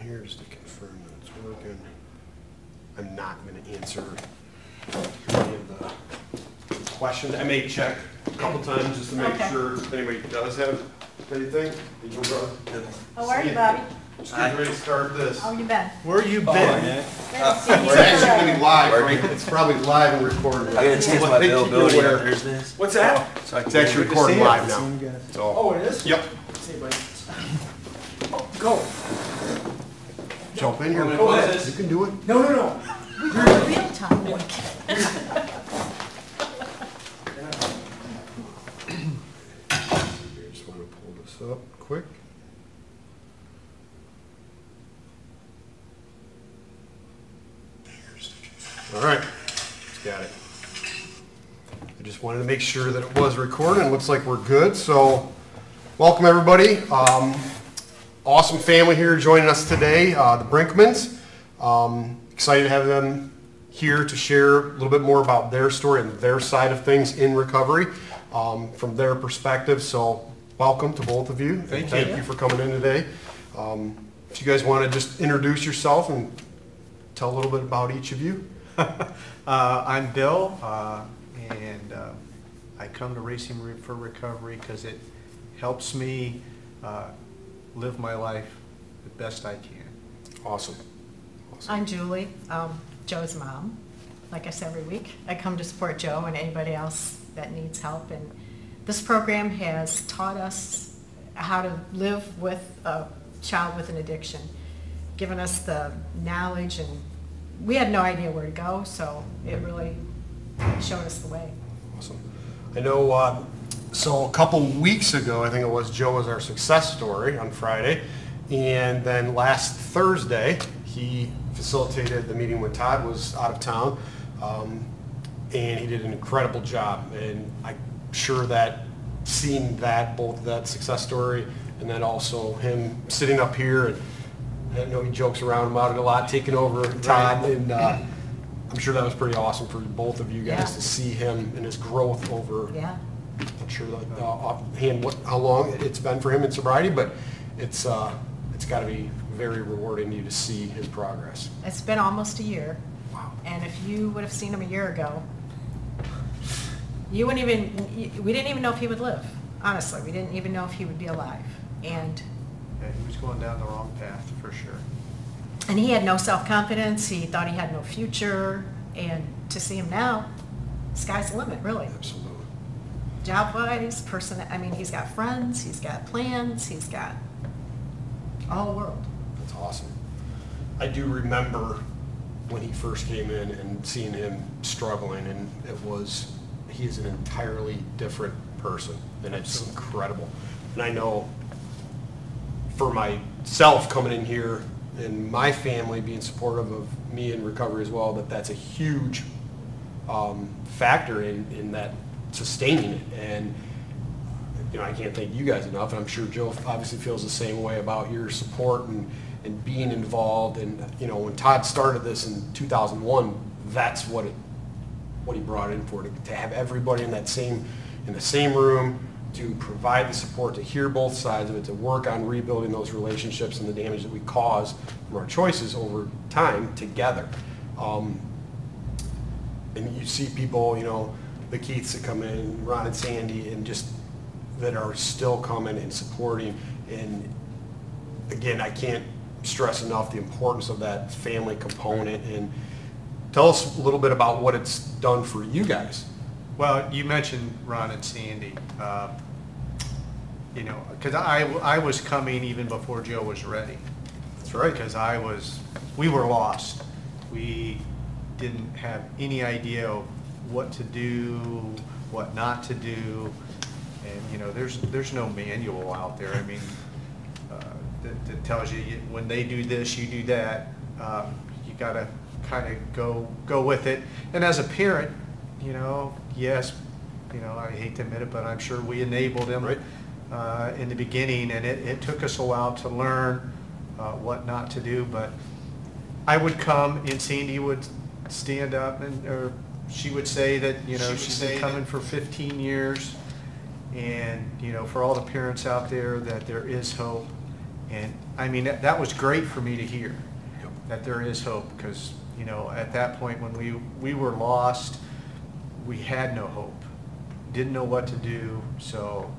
here just to confirm that it's working. I'm not going to answer any of the questions. I may check a couple times just to make sure if anybody does have anything. How are you, Bobby? Just getting ready to start this. How you been? Where you been? It's It's actually going to be live, right? It's probably live and recorded. I gotta change my availability on Thursdays. What's that? So I It's actually recording live now. So, Oh, it is? yep. Oh, go. Jump in here. Go ahead. You can do it. No. We go in real time. No, I Just want to pull this up quick. All right, just got it. I just wanted to make sure that it was recording. It looks like we're good. So, welcome everybody. Awesome family here joining us today, the Brinkmans. Excited to have them here to share a little bit more about their story and their side of things in recovery from their perspective. So, welcome to both of you. Thank you for coming in today. If you guys want to just introduce yourself and tell a little bit about each of you. I'm Bill, and I come to Racing for Recovery because it helps me live my life the best I can. Awesome. I'm Julie, Joe's mom. Like I said, every week I come to support Joe and anybody else that needs help. And this program has taught us how to live with a child with an addiction, given us the knowledge, and we had no idea where to go, so it really showed us the way. Awesome. I know, so a couple weeks ago, I think it was, Joe was our success story on Friday. And then last Thursday, he facilitated the meeting when Todd was out of town. And he did an incredible job. And I'm sure that seeing that, both that success story and then also him sitting up here, and I know he jokes around about it a lot, taking over Todd, and I'm sure that was pretty awesome for both of you guys to see him and his growth over. Yeah. Not sure offhand how long it's been for him in sobriety, but it's got to be very rewarding to you to see his progress. It's been almost a year. Wow. And if you would have seen him a year ago, you wouldn't even, we didn't even know if he would live. Honestly, we didn't even know if he would be alive. And Yeah, he was going down the wrong path for sure. And he had no self-confidence. He thought he had no future. And to see him now, sky's the limit, really. Absolutely. Job-wise, he's got friends, he's got plans, he's got a whole world. That's awesome. I do remember when he first came in and seeing him struggling, and he is an entirely different person, and it's incredible. And I know for myself coming in here and my family being supportive of me in recovery as well, that's a huge factor in that sustaining it. And I can't thank you guys enough, and I'm sure Joe obviously feels the same way about your support and being involved. And when Todd started this in 2001, that's what he brought in for, to have everybody in the same room, to provide the support, to hear both sides of it, to work on rebuilding those relationships and the damage that we cause from our choices over time together. And you see people, the Keiths that come in, Ron and Sandy, and just that are still coming and supporting. And again, I can't stress enough the importance of that family component. And tell us a little bit about what it's done for you guys. Well, you mentioned Ron and Sandy, because I was coming even before Joe was ready. That's right. Because we were lost. We didn't have any idea of what to do, what not to do, and there's no manual out there. I mean, that tells you when they do this, you do that. You got to kind of go with it. And as a parent, yes, I hate to admit it, but I'm sure we enabled him in the beginning, and it took us a while to learn what not to do. But I would come, and Sandy would stand up, or she would say that she's been coming for 15 years, and for all the parents out there, that there is hope, And I mean, that was great for me to hear, Yep. that there is hope, because, you know, at that point when we were lost, we had no hope, didn't know what to do. So,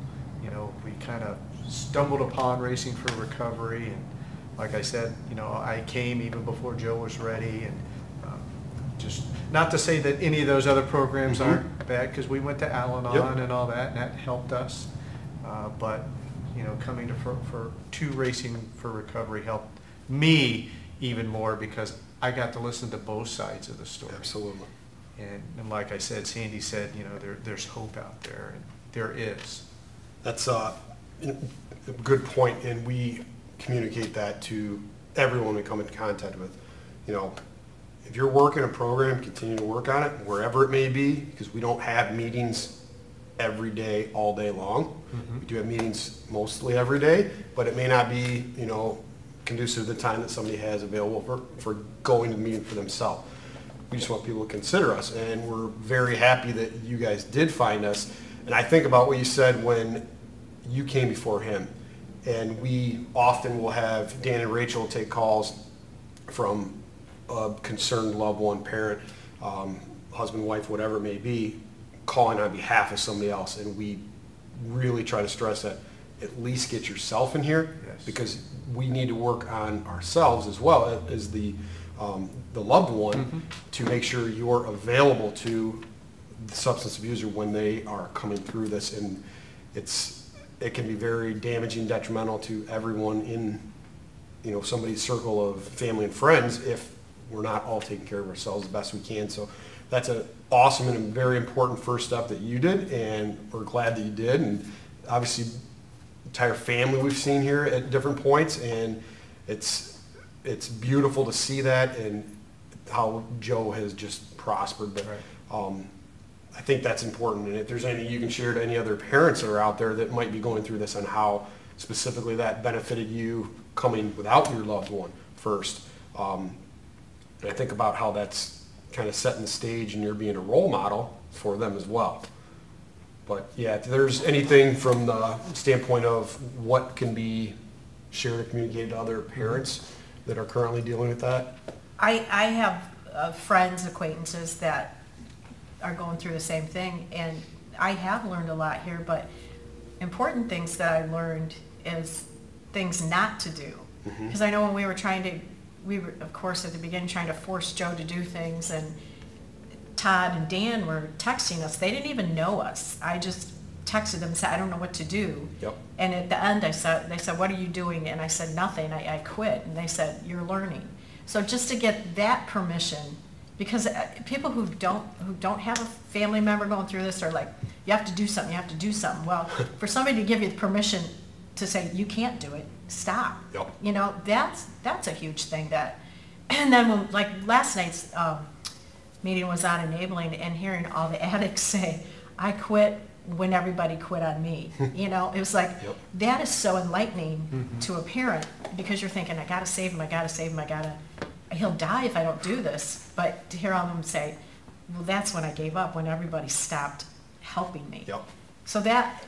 you know, we kind of stumbled upon Racing for Recovery, and like I said, you know, I came even before Joe was ready, and just not to say that any of those other programs aren't bad, because we went to Al-Anon Yep. and all that, and that helped us. But, you know, coming to Racing for Recovery helped me even more, because I got to listen to both sides of the story. Absolutely. And like I said, Sandy said, you know, there's hope out there, and there is. That's a good point, and we communicate that to everyone we come into contact with. You know, if you're working a program, continue to work on it, wherever it may be, because we don't have meetings every day, all day long. We do have meetings mostly every day, but it may not be, you know, conducive to the time that somebody has available for going to the meeting for themselves. We just want people to consider us, and we're very happy that you guys did find us. And I think about what you said when you came before him, and we often will have Dan and Rachel take calls from a concerned loved one, parent, husband, wife, whatever it may be, calling on behalf of somebody else. And we really try to stress that at least get yourself in here, Yes. because we need to work on ourselves as well as the loved one to make sure you're available to the substance abuser when they are coming through this. And it can be very damaging, detrimental to everyone in, you know, somebody's circle of family and friends if we're not all taking care of ourselves the best we can. So that's an awesome and a very important first step that you did, and we're glad that you did. And obviously, entire family we've seen here at different points, and it's beautiful to see that and how Joe has just prospered. But I think that's important. And if there's anything you can share to any other parents that are out there that might be going through this, on how specifically that benefited you coming without your loved one first. And I think about how that's kind of setting the stage, and you're being a role model for them as well. But yeah, if there's anything from the standpoint of what can be shared or communicated to other parents that are currently dealing with that. I have friends, acquaintances that are going through the same thing, and I have learned a lot here, but important things that I learned is things not to do. Because I know when we were, of course, at the beginning trying to force Joe to do things, and Todd and Dan were texting us. They didn't even know us. I just texted them and said, I don't know what to do. Yep. And at the end, they said, what are you doing? And I said, nothing. I quit. And they said, you're learning. So just to get that permission, because people who don't have a family member going through this are like, you have to do something, you have to do something. Well, for somebody to give you the permission to say, you can't do it, stop. Yep. You know, that's a huge thing. And then when, like last night's meeting was on enabling, and hearing all the addicts say, I quit when everybody quit on me. You know, it was like, Yep. that is so enlightening to a parent, because you're thinking, I gotta save him, he'll die if I don't do this. But to hear all of them say, well, that's when I gave up, when everybody stopped helping me. Yep. So that,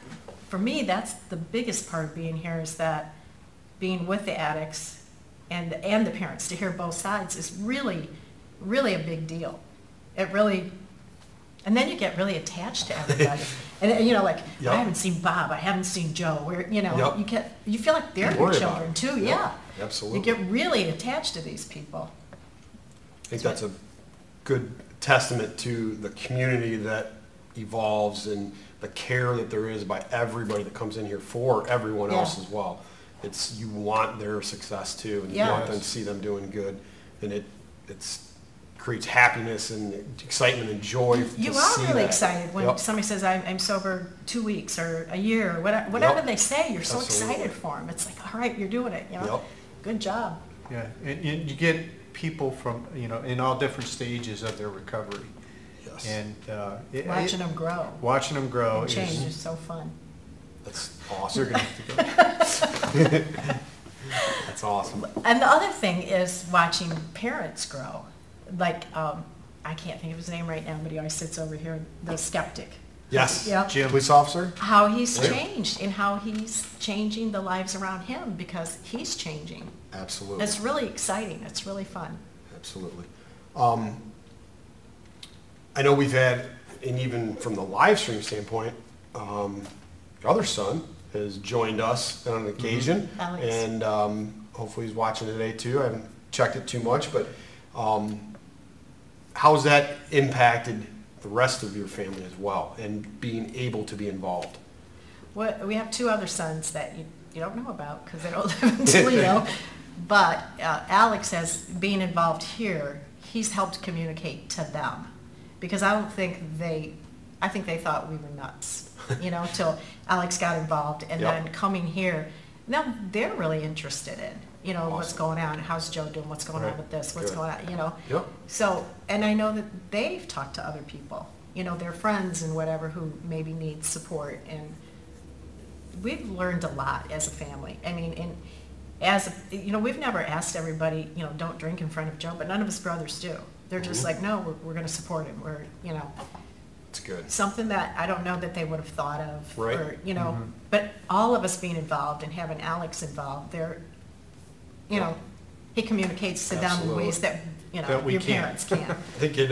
for me, that's the biggest part of being here, is that being with the addicts and the parents, to hear both sides is really, really a big deal. It really, and then you get really attached to everybody. And you know, like, Yep. I haven't seen Bob, I haven't seen Joe, where, you know, Yep. you feel like they're You your worry about children it. too, Yep. yeah. Absolutely. You get really attached to these people. I think that's a good testament to the community that evolves, and the care that there is by everybody that comes in here for everyone else Yeah. as well. You want their success too, and you Yeah. want them to see them doing good, and it creates happiness and excitement and joy to see You are really that. excited when Yep. somebody says, I'm sober 2 weeks or a year, or whatever Yep. they say, you're so Absolutely. excited for them. It's like, all right, you're doing it, you know? Yep. Good job. Yeah, and you get people from, you know, in all different stages of their recovery. Yes. And Watching them grow watching them grow and change is, is so fun. That's they're awesome. gonna have to go. That's awesome. And the other thing is watching parents grow. Like, I can't think of his name right now, but he always sits over here, the skeptic. Yes, Yeah. Jim. police officer. how he's Right. changed and how he's changing the lives around him because he's changing. Absolutely. It's really exciting. It's really fun. Absolutely. I know we've had, and even from the live stream standpoint, your other son has joined us on an occasion. Alex. And hopefully he's watching today too. I haven't checked it too much, but how's that impacted the rest of your family as well and being able to be involved? We have two other sons that you don't know about because they don't live in Toledo. But Alex has, being involved here, he's helped communicate to them. Because I think they thought we were nuts, till Alex got involved. And Yep. then coming here, now they're really interested in, what's Awesome. going on, how's Joe doing, what's going on Right. with this, what's Good. going on, Yep. So, and I know that they've talked to other people, their friends and whatever who maybe need support. And we've learned a lot as a family. I mean, we've never asked everybody, don't drink in front of Joe, but none of his brothers do. They're just Mhm. like, no, we're going to support him. It's good. Something that I don't know that they would have thought of. Right. Or, but all of us being involved and having Alex involved, he communicates to them in ways that, That we your can't. parents can't. I think it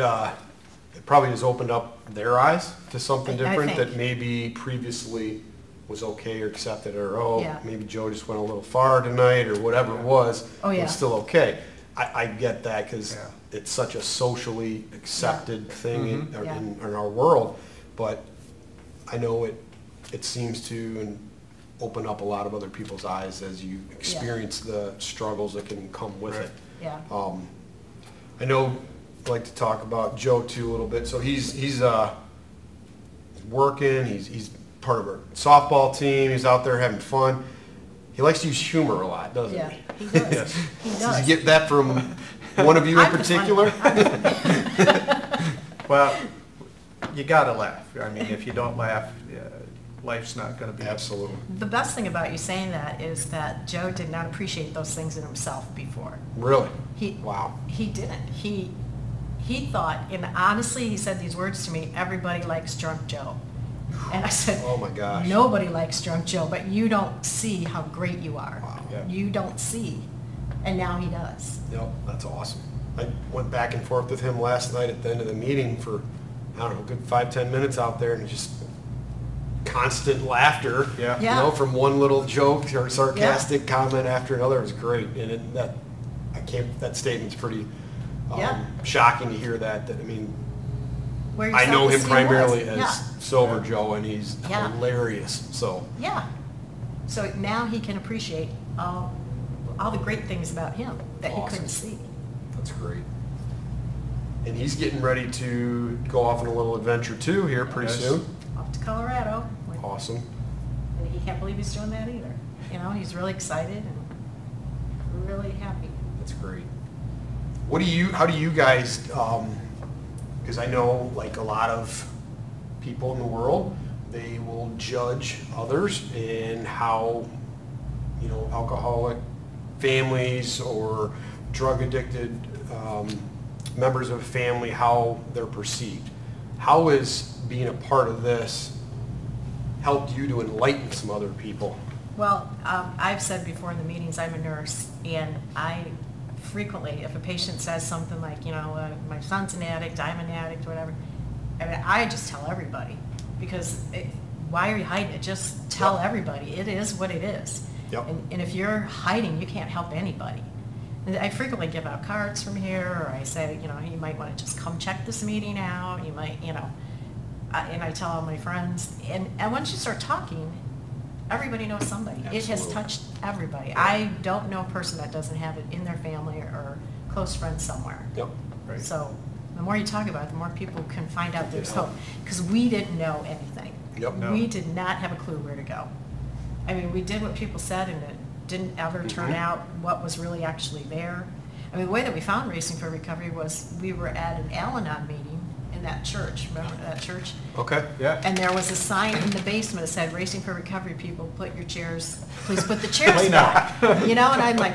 probably has opened up their eyes to something I different think. that maybe previously was okay or accepted, or Yeah. maybe Joe just went a little far tonight, or whatever it was. Oh, yeah. It's still okay. I get that because Yeah. it's such a socially accepted thing Mhm. in our world, but I know it seems to open up a lot of other people's eyes as you experience the struggles that can come with Right. it. Yeah. I know I'd like to talk about Joe too a little bit. So he's working, he's part of our softball team, he's out there having fun. He likes to use humor a lot, doesn't Yeah, he? he does. Yes. He Did does. you get that from one of you in I'm the funny particular? one. Well, you gotta laugh. I mean, if you don't laugh, life's not gonna be. Absolutely. The best thing about you saying that is that Joe did not appreciate those things in himself before. Really? He Wow. He didn't. He thought, and honestly, he said these words to me: "Everybody likes drunk Joe," and I said, Oh my gosh. Nobody likes drunk Joe, but you don't see how great you are. Wow. Yeah. You don't see, and now he does. Yep, that's awesome. I went back and forth with him last night at the end of the meeting for, I don't know, a good 5-10 minutes out there, and just constant laughter. Yeah. You Yeah. know, from one little joke or sarcastic comment after another. It was great, and that statement's pretty Yeah. shocking to hear that. I mean, Where your I know him self-esteem primarily was. as Yeah. Sober Joe, and he's Yeah. hilarious. So Yeah. So now he can appreciate all the great things about him that he Awesome. couldn't see. that's great. And he's getting ready to go off on a little adventure too here pretty Yes. soon. Off to Colorado. Awesome. And he can't believe he's doing that either. He's really excited and really happy. That's great. How do you guys, because I know like a lot of people in the world, they will judge others in how, alcoholic families or drug addicted members of a family, how they're perceived. How has being a part of this helped you to enlighten some other people? Well, I've said before in the meetings, I'm a nurse, and I frequently, if a patient says something like, my son's an addict, I'm an addict, whatever, I just tell everybody, because why are you hiding it? Just tell Yep. everybody. It is what it is. Yep. And if you're hiding, you can't help anybody. And I frequently give out cards from here, or I say, you might want to just come check this meeting out. You might, and I tell all my friends. And once you start talking, everybody knows somebody. It has Absolutely. touched everybody. I don't know a person that doesn't have it in their family or close friends somewhere. Yep. Right. So the more you talk about it, the more people can find out there's Yeah. hope. Because we didn't know anything. Yep. No. We did not have a clue where to go. I mean, we did what people said, and it didn't ever turn Mhm. out what was really actually there. I mean, the way that we found Racing for Recovery was we were at an Al-Anon meeting in that church. Remember that church? Okay. Yeah. And there was a sign in the basement that said, "Racing for Recovery people, please put the chairs Play now. back." And I'm like,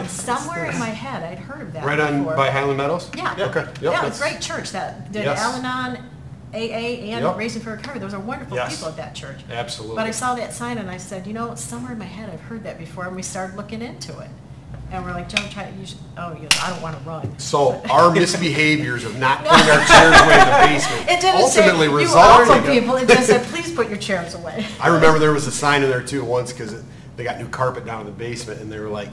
somewhere in my head, I'd heard of that Right on before. by Highland Meadows? Yeah. Okay. Yep, Yeah, that's- it's a great church that did Yes. Al-Anon, AA and Yep. Raising for Recovery. Those are wonderful Yes. people at that church. Absolutely. But I saw that sign and I said, you know, somewhere in my head I've heard that before, and we started looking into it. And we're like, Joe, I don't want to run. So our misbehaviors of not putting our chairs away in the basement It didn't ultimately say, you resulted. awful people, it just said, please put your chairs away. I remember there was a sign in there too once because they got new carpet down in the basement and they were like,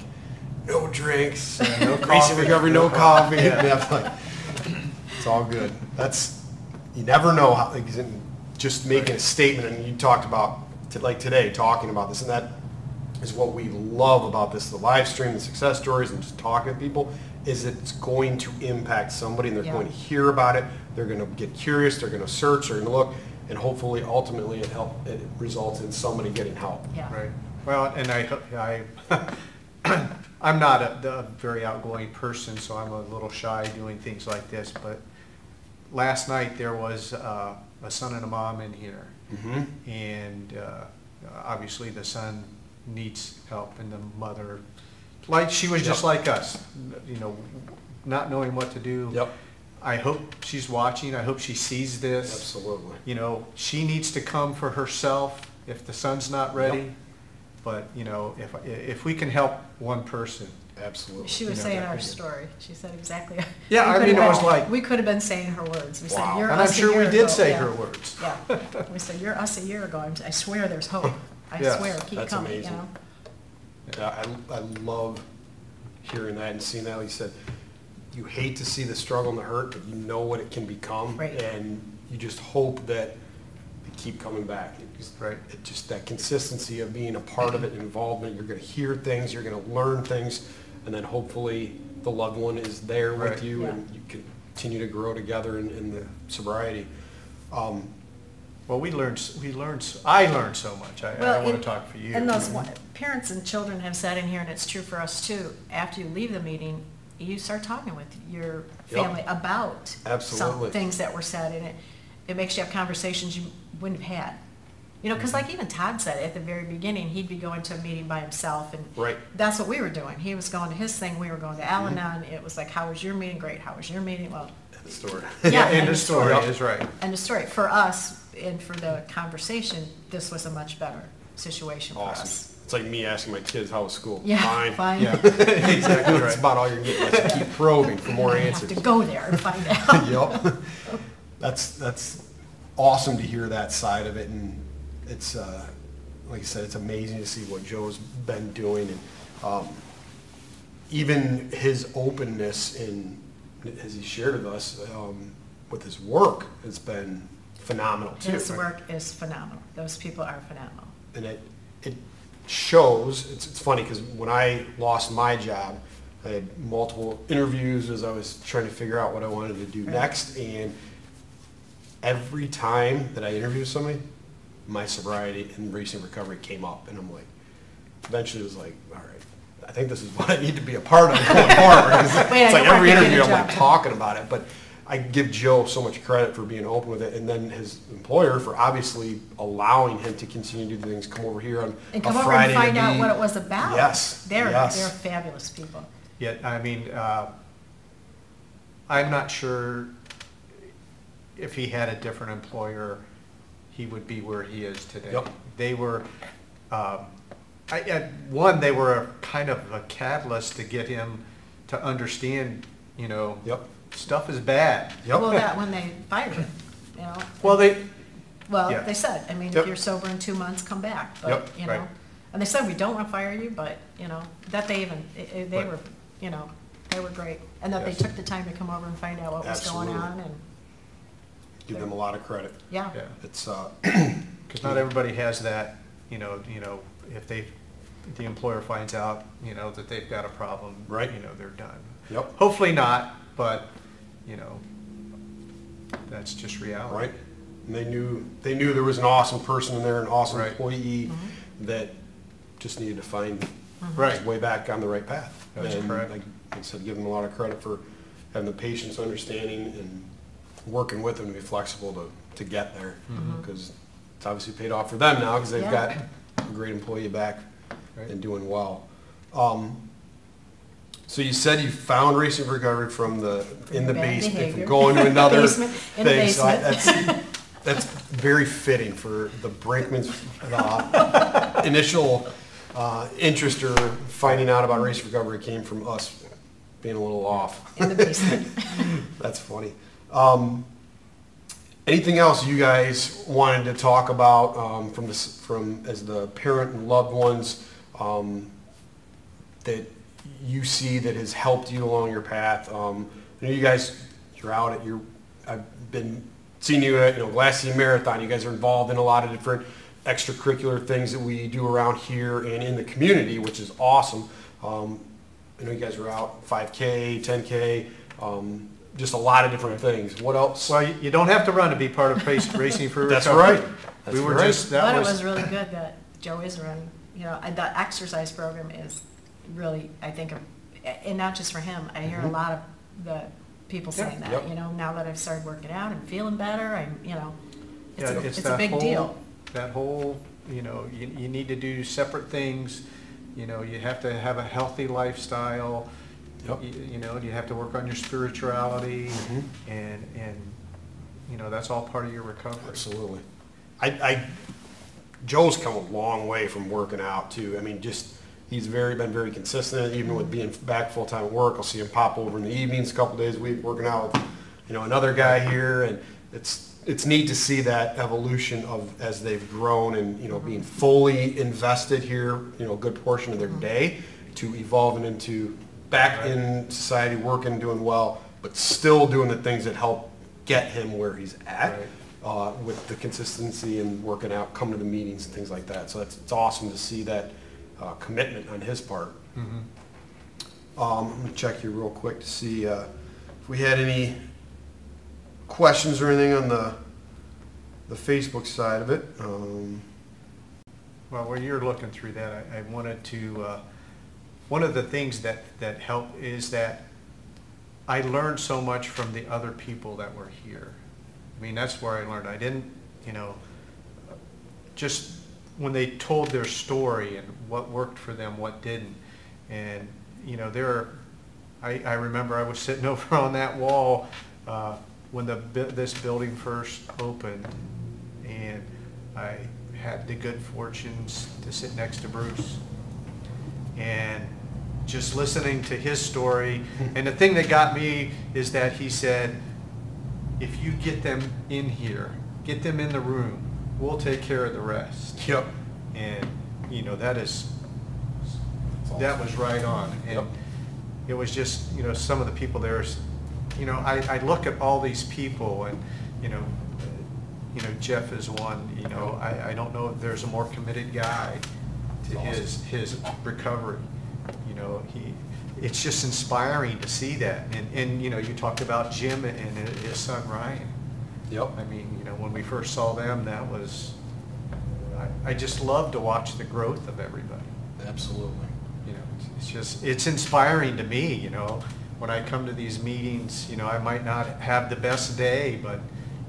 no drinks, no Racing Recovery, no coffee. And I was like, it's all good. You never know how, like, just making a statement, and you talked about, like today, talking about this, and that is what we love about this, the live stream, the success stories, and just talking to people, is it's going to impact somebody, and they're Yeah. going to hear about it, they're going to get curious, they're going to search, they're going to look, and hopefully, ultimately, it results in somebody getting help. Yeah. Right. Well, and I'm not a very outgoing person, so I'm a little shy doing things like this, but last night there was a son and a mom in here. Mm-hmm. And obviously the son needs help, and the mother, like, she was just like us, you know, not knowing what to do. Yep. I hope she's watching. I hope she sees this. Absolutely. You know, she needs to come for herself if the son's not ready. Yep. But, you know, if we can help one person. Absolutely. She was You know, saying that our could- story. She said exactly. Yeah, we I could mean, it have was been- like- we could have been saying her words. We said, Wow. "You're And I'm us a sure we year did ago." say Yeah. her words. Yeah, we said, "You're us a year ago." I swear, there's hope. I Yes. swear, keep That's coming. amazing. You know. Yeah, I love hearing that and seeing that. Like you said, you hate to see the struggle and the hurt, but you know what it can become. Right. And you just hope that they keep coming back. Right. It just that consistency of being a part of it, involvement. You're going to hear things, you're going to learn things, and then hopefully the loved one is there with Right. you, Yeah. and you can continue to grow together in the sobriety. Well, I learned so much. I want and- to talk for you. And those parents and children have said in here, and it's true for us too, after you leave the meeting, you start talking with your Yep. family about Absolutely. some things that were said, and it makes you have conversations you wouldn't have had. You know, because like even Todd said at the very beginning, he'd be going to a meeting by himself, and Right. that's what we were doing. He was going to his thing, we were going to Al-Anon. It was like, how was your meeting? Great. How was your meeting? Well, The story. yeah, And the the story Yep. is right. and the story for us and for the conversation, this was a much better situation for Awesome. us. It's like me asking my kids, how was school? Yeah, Fine. fine. Yeah, exactly That's right. about all you're getting. Let's keep probing for more I answers. have to go there and find out. Yep. That's awesome to hear that side of it, and it's like I said, it's amazing to see what Joe's been doing, and even his openness in, as he shared with us, with his work has been phenomenal too. His work is phenomenal. Those people are phenomenal. And it shows. It's funny because when I lost my job, I had multiple interviews as I was trying to figure out what I wanted to do Right. next, and every time that I interviewed somebody, my sobriety and racing recovery came up, and I'm like, eventually it was like, all right, I think this is what I need to be a part of going forward. It's Wait, I like don't want every to get interview a I'm like job. talking about it, but I give Joe so much credit for being open with it, and then his employer for obviously allowing him to continue to do things, come over here on And a come over Friday and to find out be- what it was about. Yes, They're yes. fabulous people. Yet, I mean, I'm not sure if he had a different employer, he would be where he is today. Yep. They were, they were a kind of a catalyst to get him to understand, you know, Yep. stuff is bad. Yep. Well, that when they fired him, you know. Well, Well, Yeah. they said, I mean, Yep. if you're sober in 2 months, come back. But, Yep, you right. know, and they said, we don't want to fire you, but, you know, that they even, they Right. were, you know, they were great. And that Yes. they took the time to come over and find out what was going Absolutely. on, and, Give them a lot of credit. yeah. yeah, It's because not everybody has that, you know, if the employer finds out, you know, that they've got a problem, Right. you know, they're done. Yep. Hopefully not, but, you know, that's just reality. right. And they knew there was an awesome person in there, an awesome Right. employee Mm-hmm. that just needed to find Right. his way back on the right path. That's And correct. like I said, give them a lot of credit for having the patience, understanding, and working with them to be flexible to get there. Because it's obviously paid off for them now because they've Yeah. got a great employee back Right. and doing well. So you said you found Racing for Recovery in the Bad basement, behavior. from going to another Basement, in the thing. So basement. That's very fitting for the Brinkman's initial interest or finding out about race recovery came from us being a little off. In the basement. That's funny. Anything else you guys wanted to talk about from as the parent and loved ones that you see that has helped you along your path? I know you guys, you're out at your. I've been seeing you at Glass City Marathon. You guys are involved in a lot of different extracurricular things that we do around here and in the community, which is awesome. I know you guys were out 5K, 10K, just a lot of different things. What else? Well, you don't have to run to be part of Racing for Recovery. That's right. That's We were right. just, But that it was, was really good that Joe is running. The exercise program is really, I think, and not just for him. I hear a lot of the people saying that, Yep. now that I've started working out and feeling better, it's a that big whole- deal. That whole, you need to do separate things, you have to have a healthy lifestyle. Yep. You have to work on your spirituality, Mhm. and that's all part of your recovery. Absolutely. Joe's come a long way from working out too. I mean, he's been very consistent, even with being back full time at work. I'll see him pop over in the evenings, a couple days a week, working out with, another guy here, and it's neat to see that evolution as they've grown and being fully invested here, a good portion of their day, to evolving into back in society, working, doing well, but still doing the things that help get him where he's at. Right. With the consistency and working out, coming to the meetings and things like that. So it's awesome to see that commitment on his part. Mhm. Let me check here real quick to see if we had any questions or anything on the Facebook side of it. Well, while you're looking through that, I wanted to, one of the things that helped is that I learned so much from the other people that were here. I mean, that's where I learned. I didn't, just when they told their story and what worked for them, what didn't. And, I remember I was sitting over on that wall when this building first opened, and I had the good fortunes to sit next to Bruce. And just listening to his story, and the thing that got me is that he said, if you get them in here, get them in the room, we'll take care of the rest. Yep. And, that was right on. And Yep. it was just, some of the people there, I look at all these people, and, Jeff is one, I don't know if there's a more committed guy to his recovery. It's just inspiring to see that. And you talked about Jim and his son Ryan. Yep. I mean, when we first saw them, that was, I just love to watch the growth of everybody. Absolutely. It's inspiring to me, when I come to these meetings, I might not have the best day, but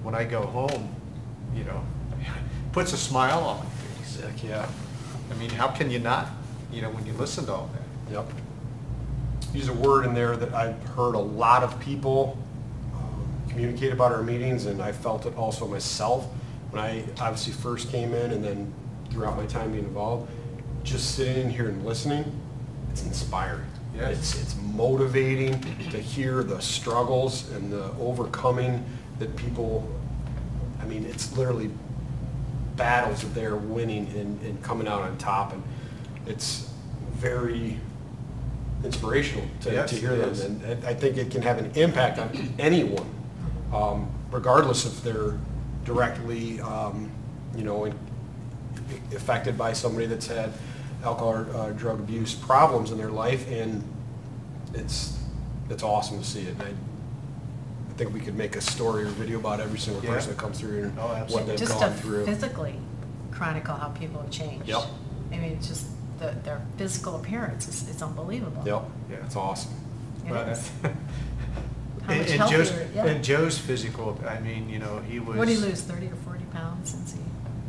when I go home, puts a smile on my face. Heck yeah. I mean, how can you not, when you listen to all that? Yep. Use a word in there that I've heard a lot of people communicate about our meetings, and I felt it also myself when I obviously first came in, and then throughout my time being involved. Just sitting in here and listening, it's inspiring. Yes. It's motivating to hear the struggles and the overcoming that people, I mean, it's literally battles that they're winning and coming out on top, and it's very inspirational to Yes, hear it them. is. And I think it can have an impact on anyone, regardless if they're directly, affected by somebody that's had alcohol or drug abuse problems in their life, and it's awesome to see it. And I think we could make a story or video about every single Yeah. person that comes through and Oh, what absolutely. they've Just gone to through. physically chronicle how people have changed. Yep. I mean, it's just their physical appearance is unbelievable. Yep, Yeah. it's awesome. It Well, is. that- How much and Joe's, healthier, yeah. and Joe's physical, I mean, he was. What did he lose, 30 to 40 pounds since he?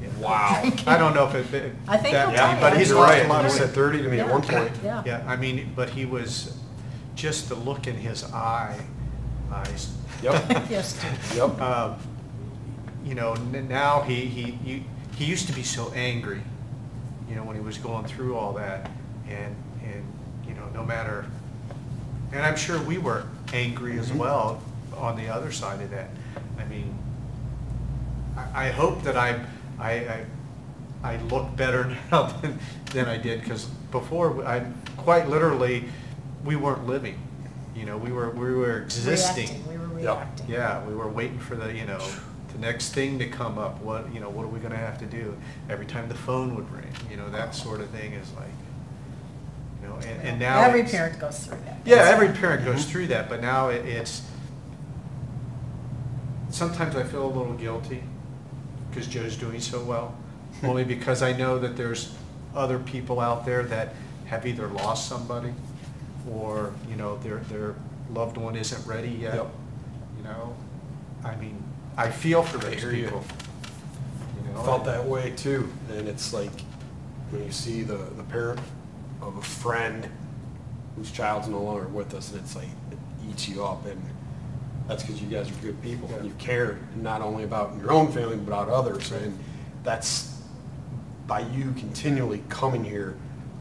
Yeah. Wow. I don't know if I think that, he'll Yeah, tell but you. he's you're lost right. a lot He of said weight. 30 to me at one point. Yeah. Yeah, I mean, but he was, just the look in his eyes. Yep, Yes, yep. you know, now he used to be so angry, you know, when he was going through all that, and you know, no matter, and I'm sure we were angry as well on the other side of that. I mean, I hope that I look better now than I did, because before, quite literally, we weren't living. You know, we were existing. We were reacting. Yeah, we were waiting for the next thing to come up. What are we going to have to do? Every time the phone would ring, you know, that sort of thing is like, you know, and now Every parent goes through that. yeah, every parent goes through that, but now it's, sometimes I feel a little guilty because Joe's doing so well, only because I know that there's other people out there that have either lost somebody or, you know, their loved one isn't ready yet. Yep. You know, I mean, I feel for those hear you. people. You know, Felt that way too, and it's like when you see the parent of a friend whose child's no longer with us, and it's like it eats you up, and that's because you guys are good people and you care not only about your own family but about others, and that's by you continually coming here,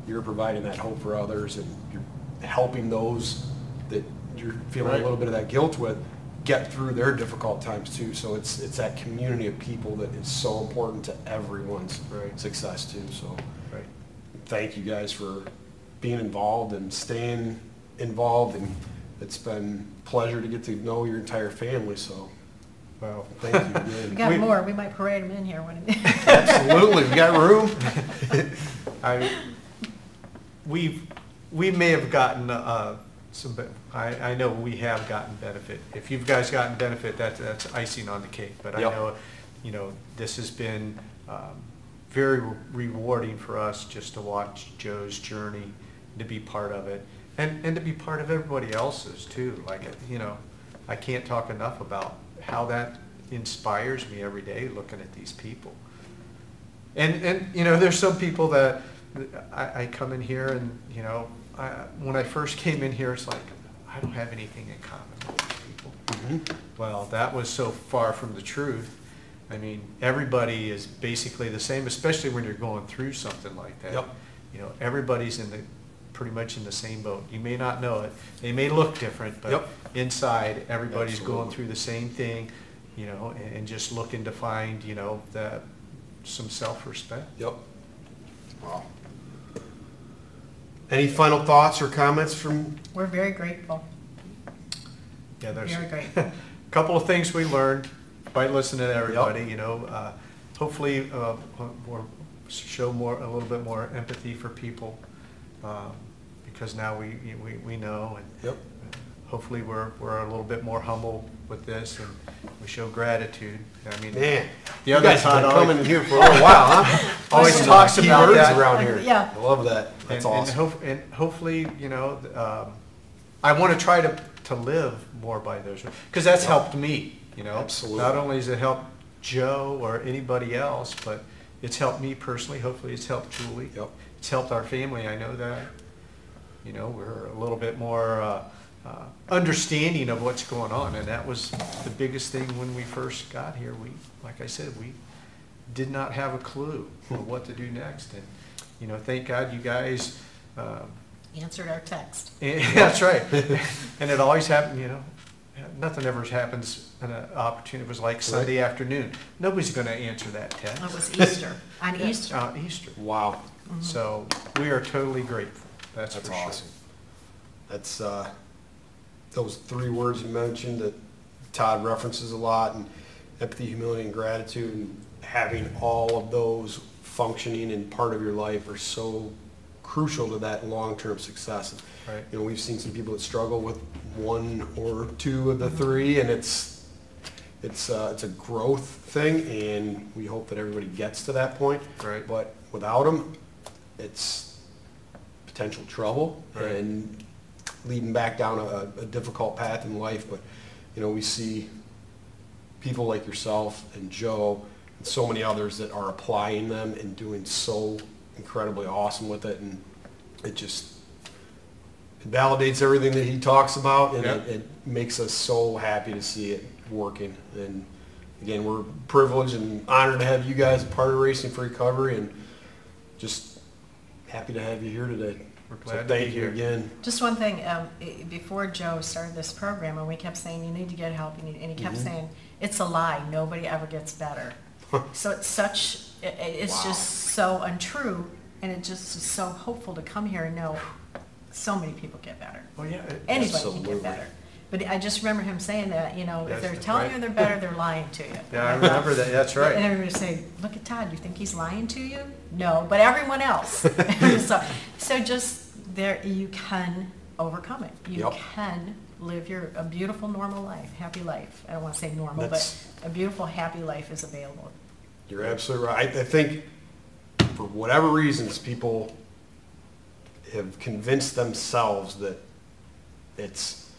you're providing that hope for others, and you're helping those that you're feeling a little bit of that guilt with get through their difficult times too. So it's that community of people that is so important to everyone's success too. So thank you guys for being involved and staying involved, and it's been a pleasure to get to know your entire family. So well, thank you again. We got more. We might parade them in here one of these. Absolutely, we got room. We may have gotten some. I know we have gotten benefit. If you've guys gotten benefit, that's icing on the cake. But I know, you know, this has been very rewarding for us just to watch Joe's journey, to be part of it, and to be part of everybody else's too. Like, you know, I can't talk enough about how that inspires me every day looking at these people. And you know, there's some people that I come in here and, you know, when I first came in here, it's like, I don't have anything in common with these people. Well, that was so far from the truth. I mean, everybody is basically the same, especially when you're going through something like that. You know, everybody's pretty much in the same boat. You may not know it. They may look different, but inside, everybody's going through the same thing, you know, and just looking to find, you know, some self-respect. Wow. Any final thoughts or comments from? We're very grateful. Yeah, there's Very grateful. a couple of things we learned by listening to everybody. You know, hopefully we'll show a little bit more empathy for people, because now we know, and hopefully we're a little bit more humble with this, and we show gratitude. I mean, Man, the other guys have Todd been always, coming in here for a little while, huh? always Some talks key about words that around here. Yeah. I love that. That's awesome. And hopefully, you know, I want to try to live more by those, because that's helped me. You know, Absolutely. Not only has it helped Joe or anybody else, but it's helped me personally. Hopefully, it's helped Julie. It's helped our family. I know that. You know, we're a little bit more understanding of what's going on, and that was the biggest thing when we first got here. Like I said, we did not have a clue of what to do next, and you know, thank God you guys Answered our text. that's right. And it always happened. You know, nothing ever happens in an opportunity. It was like Sunday afternoon. Nobody's going to answer that text. It was Easter. On Easter. Easter. Wow. So we are totally grateful. That's for awesome. sure. That's those three words you mentioned that Todd references a lot, and empathy, humility, and gratitude, and having all of those functioning and part of your life are so crucial to that long-term success. Right. You know, we've seen some people that struggle with one or two of the three, and it's a growth thing, and we hope that everybody gets to that point. Right. But without them, it's potential trouble and leading back down a difficult path in life. But you know, we see people like yourself and Joe and so many others that are applying them and doing so incredibly awesome with it, and it validates everything that he talks about, and it makes us so happy to see it working. And again, we're privileged and honored to have you guys a part of Racing for Recovery, and just happy to have you here today. We're So glad to thank be you here. again. Just one thing, before Joe started this program, and we kept saying, you need to get help, and he kept saying, it's a lie, nobody ever gets better. So it's it's Wow. just so untrue, and it just is so hopeful to come here and know so many people get better. Oh, yeah. Anybody can Absolutely. get better. But I just remember him saying that, if That's they're telling right. you they're better, they're lying to you. Yeah, I remember that. That's right. And everybody would say, look at Todd, you think he's lying to you? No, but everyone else. So just there, you can overcome it. You Yep. can live a beautiful, normal life, happy life. I don't want to say normal, That's- but a beautiful, happy life is available. You're absolutely right. I think for whatever reasons, people have convinced themselves that it's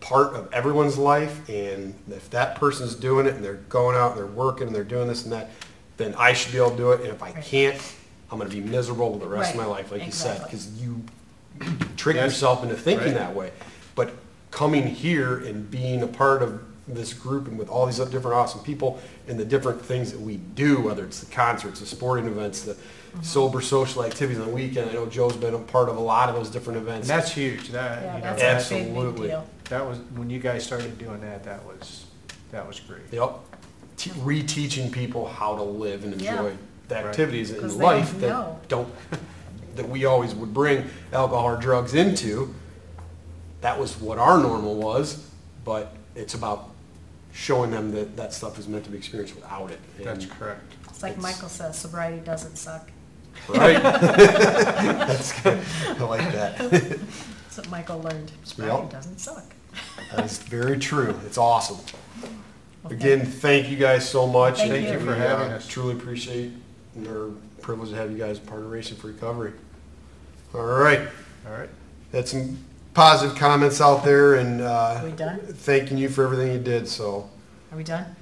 part of everyone's life, and if that person's doing it and they're going out and they're working and they're doing this and that, then I should be able to do it. And if I Right. can't, I'm going to be miserable the rest of my Right. life, like you said, Exactly. because you trick Yes. yourself into thinking Right. that way. But coming here and being a part of this group and with all these other different awesome people and the different things that we do, whether it's the concerts, the sporting events, the sober social activities on the weekend. I know Joe's been a part of a lot of those different And events. that's huge. That, Yeah, you know, that's a big, big Absolutely. deal. that was, when you guys started doing that, that was great. Yep. Reteaching people how to live and Yeah. enjoy the Right. activities in 'Cause they life don't that know. don't, that we always would bring alcohol or drugs into. That was what our normal was, but it's about showing them that that stuff is meant to be experienced without it. And- That's correct. It's like Michael says, sobriety doesn't suck. Right? That's good. I like that. That's what Michael learned. Sobriety Yep. doesn't suck. That is very true. It's awesome. Well, Again, thank you guys so much. Thank Thank you for We, having us. Truly appreciate and are privileged to have you guys part of Racing for Recovery. All right. All right. Had some positive comments out there, and Are we done? thanking you for everything you did. So Are we done?